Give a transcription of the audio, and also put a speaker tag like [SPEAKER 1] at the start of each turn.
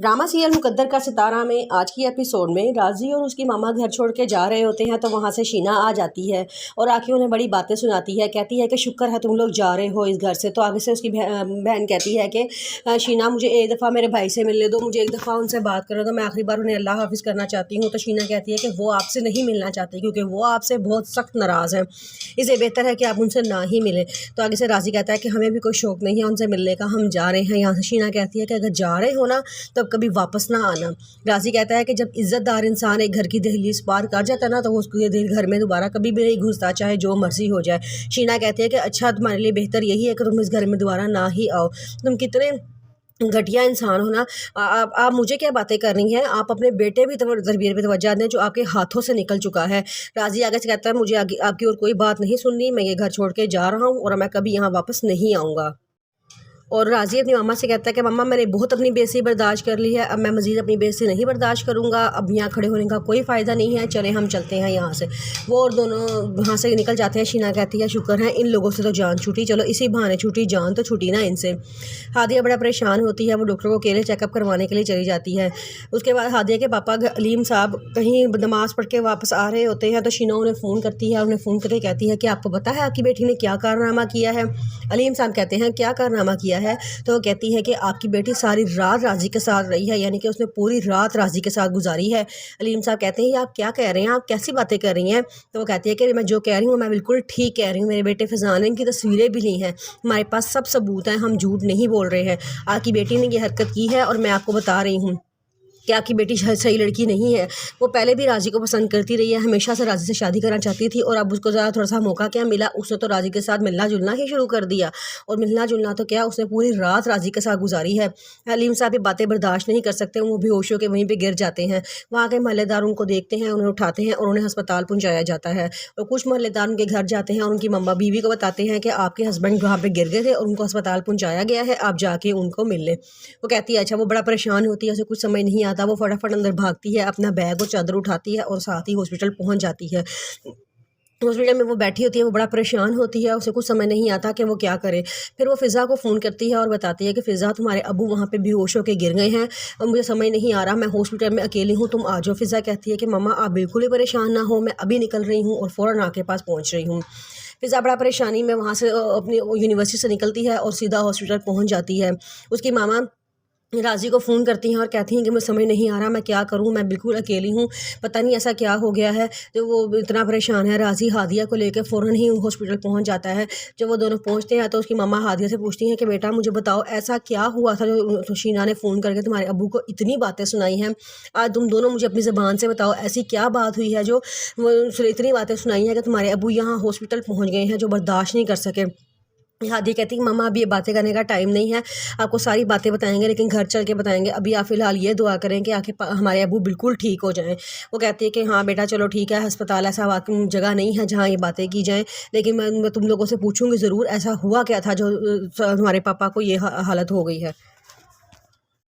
[SPEAKER 1] Drama serial मुकद्दर का सितारा में आज की एपिसोड में राजी और उसकी मामा घर छोड़ के जा रहे होते हैं तो वहाँ से शीना आ जाती है और आके उन्हें बड़ी बातें सुनाती है। कहती है कि शुक्र है तुम लोग जा रहे हो इस घर से। तो आगे से उसकी बहन कहती है कि शीना मुझे एक दफ़ा मेरे भाई से मिलने दो, मुझे एक दफ़ा उनसे बात करो तो मैं आखिरी बार उन्हें अल्लाह हाफिज़ करना चाहती हूँ। तो शीना कहती है कि वो आपसे नहीं मिलना चाहती क्योंकि वो आपसे बहुत सख्त नाराज़ है, इससे बेहतर है कि आप उनसे ना ही मिलें। तो आगे से राजी कहता है कि हमें भी कोई शौक़ नहीं है उनसे मिलने का, हम जा रहे हैं यहाँ से। शीना कहती है कि अगर जा रहे हो ना तब कभी वापस ना आना। राजी कहता है कि जब इज्जतदार इंसान एक घर की दहलीज पार कर जाता है ना तो वो उसके दिल घर में दोबारा कभी भी नहीं घुसता, चाहे जो मर्जी हो जाए। शीना कहती है कि अच्छा तुम्हारे लिए बेहतर यही है कि तुम इस घर में दोबारा ना ही आओ। तुम कितने घटिया इंसान हो ना। आप मुझे क्या बातें कर रही हैं, आप अपने बेटे भी तरबियत पे तवज्जो दें जो आपके हाथों से निकल चुका है। राजी आगे से कहता है मुझे आगे आपकी और कोई बात नहीं सुननी, मैं ये घर छोड़ के जा रहा हूँ और मैं कभी यहाँ वापस नहीं आऊँगा। और राजी अपनी मामा से कहता है कि मम्मा मैंने बहुत अपनी बेइज्जती बर्दाश्त कर ली है, अब मैं मज़ीद अपनी बेइज्जती नहीं बर्दाश्त करूँगा, अब यहाँ खड़े होने का कोई फ़ायदा नहीं है, चले हम चलते हैं यहाँ से। वो और दोनों वहाँ से निकल जाते हैं। शीना कहती है शुक्र है इन लोगों से तो जान छूटी, चलो इसी बहाने छूटी, जान तो छूटी ना इनसे। हादिया बड़ा परेशान होती है, वो डॉक्टर को अकेले चेकअप करवाने के लिए चली जाती है। उसके बाद हादिया के पापा अलीम साहब कहीं नमाज़ पढ़ के वापस आ रहे होते हैं तो शीना उन्हें फ़ोन करती है। उन्हें फ़ोन करके कहती है कि आपको पता है आपकी बेटी ने क्या कारनामा किया है। अलीम साहब कहते हैं क्या कारनामा किया है। तो वो कहती है कि आपकी बेटी सारी रात राजी के साथ रही है, यानी कि उसने पूरी रात राजी के साथ गुजारी है। अलीम साहब कहते हैं आप क्या कह रहे हैं, आप कैसी बातें कर रही हैं। तो वो कहती है कि मैं जो कह रही हूँ मैं बिल्कुल ठीक कह रही हूँ, मेरे बेटे फैज़ान, इनकी तस्वीरें भी ली हैं, हमारे पास सब सबूत हैं, हम झूठ नहीं बोल रहे हैं। आपकी बेटी ने ये हरकत की है और मैं आपको बता रही हूँ कि आपकी बेटी सही लड़की नहीं है। वो पहले भी राजी को पसंद करती रही है, हमेशा से राजी से शादी करना चाहती थी और अब उसको ज़रा थोड़ा सा मौका क्या मिला, उसने तो राजी के साथ मिलना जुलना ही शुरू कर दिया। और मिलना जुलना तो क्या, उसने पूरी रात राजी के साथ गुजारी है। हलीम साहब ये बातें बर्दाश्त नहीं कर सकते, वो बेहोश होकर वहीं पर गिर जाते हैं। वहाँ के मोहल्लेदार उनको देखते हैं, उन्हें उठाते हैं और उन्हें अस्पताल पहुँचाया जाता है। और कुछ मोहल्लेदार उनके घर जाते हैं और उनकी मम्मा बीवी को बताते हैं कि आपके हस्बैंड वहाँ पर गिर गए थे और उनको अस्पताल पहुँचाया गया है, आप जाके उनको मिल लें। वो कहती है अच्छा। वो बड़ा परेशान होती है, उसे कुछ समझ नहीं आता। वो फटाफट अंदर भागती है, अपना बैग और चादर उठाती है और साथ ही हॉस्पिटल पहुंच जाती है। हॉस्पिटल में वो बैठी होती है, वो बड़ा परेशान होती है, उसे कुछ समझ नहीं आता कि वो क्या करे। फिर वो फ़िज़ा को फ़ोन करती है और बताती है कि फ़िज़ा तुम्हारे अबू वहाँ पे बेहोश होकर गिर गए हैं और मुझे समझ नहीं आ रहा, मैं हॉस्पिटल में अकेली हूँ, तुम आ जाओ। फ़िज़ा कहती है कि मम्मा आप बिल्कुल ही परेशान ना हो, मैं अभी निकल रही हूँ और फ़ौरन आपके पास पहुँच रही हूँ। फ़िज़ा बड़ा परेशानी में वहाँ से अपनी यूनिवर्सिटी से निकलती है और सीधा हॉस्पिटल पहुँच जाती है। उसकी मामा राजी को फ़ोन करती हैं और कहती हैं कि मुझे समझ नहीं आ रहा मैं क्या करूं, मैं बिल्कुल अकेली हूं, पता नहीं ऐसा क्या हो गया है। जो वो इतना परेशान है, राजी हादिया को लेकर फ़ौरन ही हॉस्पिटल पहुंच जाता है। जब वो दोनों पहुंचते हैं तो उसकी मम्मा हादिया से पूछती हैं कि बेटा मुझे बताओ ऐसा क्या हुआ था जो शीना ने फ़ोन करके तुम्हारे अब्बू को इतनी बातें सुनाई हैं। आज तुम दोनों मुझे अपनी ज़बान से बताओ ऐसी क्या बात हुई है जो इतनी बातें सुनाई हैं कि तुम्हारे अब्बू यहाँ हॉस्पिटल पहुँच गए हैं, जो बर्दाश्त नहीं कर सके। हादी कहती है मम्मा अभी ये बातें करने का टाइम नहीं है, आपको सारी बातें बताएंगे लेकिन घर चल के बताएंगे, अभी आप फ़िलहाल ये दुआ करें कि आके हमारे अबू बिल्कुल ठीक हो जाएं। वो कहती है कि हाँ बेटा चलो ठीक है, अस्पताल ऐसा वाकई जगह नहीं है जहाँ ये बातें की जाएं, लेकिन मैं तुम लोगों से पूछूंगी ज़रूर ऐसा हुआ क्या था जो तुम्हारे पापा को ये हालत हो गई है।